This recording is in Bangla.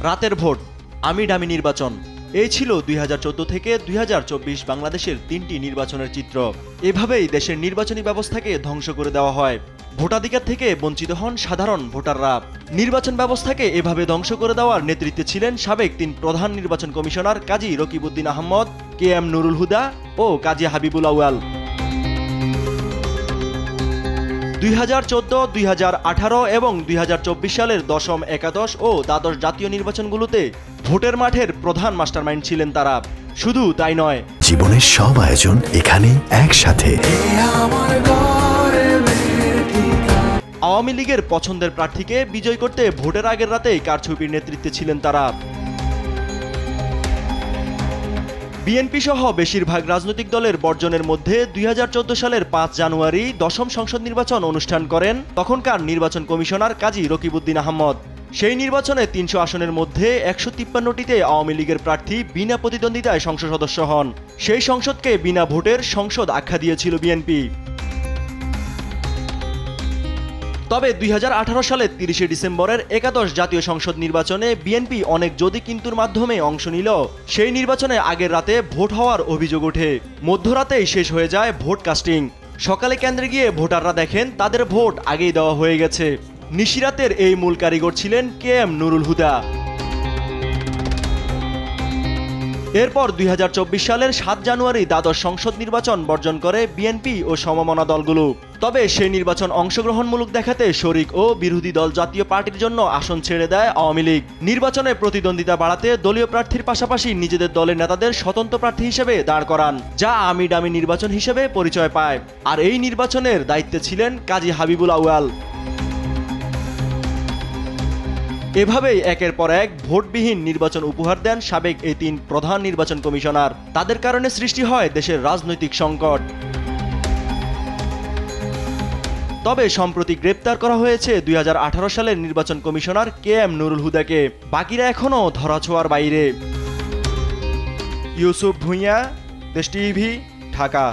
রাতের ভোট, আমি ডামি নির্বাচন, এই ছিল 2014 থেকে 2024 বাংলাদেশের 3টি নির্বাচনের চিত্র। এভাবেই দেশের নির্বাচনী ব্যবস্থাকে ধ্বংস করে দেওয়া হয়। ভোটাধিকার থেকে বঞ্চিত হন সাধারণ ভোটাররা। নির্বাচন ব্যবস্থাকে এভাবে ধ্বংস করে দেওয়ার নেতৃত্বে ছিলেন সাবেক 3 প্রধান নির্বাচন কমিশনার কাজী রকিবউদ্দিন আহমদ, KM নুরুল হুদা ও কাজী হাবিবুল আউয়াল। 2014, 2018 এবং 2024 সালের দশম, একাদশ ও দ্বাদশ জাতীয় নির্বাচনগুলোতে ভোটের মাঠের প্রধান মাস্টারমাইন্ড ছিলেন তারা। শুধু তাই নয়, জীবনের সব আয়োজন এখানে একসাথে। আওয়ামী লীগের পছন্দের প্রার্থীকে বিজয় করতে ভোটের আগের রাতেই কারচুপির নেতৃত্বে ছিলেন তারা। বিএনপি সহ বেশিরভাগ রাজনৈতিক দলের বর্জনের মধ্যে 2014 সালের 5 জানুয়ারি দশম সংসদ নির্বাচন অনুষ্ঠান করেন তখনকার নির্বাচন কমিশনার কাজী রকিবউদ্দিন আহমদ। সেই নির্বাচনে 300 আসনের মধ্যে 153টিতে আওয়ামী লীগের প্রার্থী বিনা প্রতিদ্বন্দ্বিতায় সংসদ সদস্য হন। সেই সংসদকে বিনা ভোটের সংসদ আখ্যা দিয়েছিল বিএনপি। তবে 2018 সালের 30 ডিসেম্বরের একাদশ জাতীয় সংসদ নির্বাচনে বিএনপি অনেক যদি কিন্তুর মাধ্যমে অংশ নিল। সেই নির্বাচনে আগের রাতে ভোট হওয়ার অভিযোগ ওঠে। মধ্যরাতেই শেষ হয়ে যায় ভোট কাস্টিং। সকালে কেন্দ্রে গিয়ে ভোটাররা দেখেন তাদের ভোট আগেই দেওয়া হয়ে গেছে। নিশিরাতের এই মূল কারিগর ছিলেন KM নুরুল হুদা। এরপর 2024 সালের 7 জানুয়ারি দ্বাদশ সংসদ নির্বাচন বর্জন করে বিএনপি ও সমমনা দলগুলো। তবে সেই নির্বাচন অংশগ্রহণমূলক দেখাতে শরিক ও বিরোধী দল জাতীয় পার্টির জন্য আসন ছেড়ে দেয় আওয়ামী লীগ। নির্বাচনে প্রতিদ্বন্দ্বিতা বাড়াতে দলীয় প্রার্থীর পাশাপাশি নিজেদের দলের নেতাদের স্বতন্ত্র প্রার্থী হিসেবে দাঁড় করান, যা আমি ডামি নির্বাচন হিসেবে পরিচয় পায়। আর এই নির্বাচনের দায়িত্বে ছিলেন কাজী হাবিবুল আউয়াল। এভাবেই একের পর এক ভোটবিহীন নির্বাচন উপহার দেন সাবেক এই 3 প্রধান নির্বাচন কমিশনার। তাদের কারণে সৃষ্টি হয় দেশের রাজনৈতিক সংকট। তবে সম্প্রতি গ্রেপ্তার করা হয়েছে 2018 সালের নির্বাচন কমিশনার KM নুরুল হুদাকে। বাকিরা এখনও ধরাছোঁয়ার বাইরে। ইউসুফ ভুঁইয়া, দেশ টিভি, ঢাকা।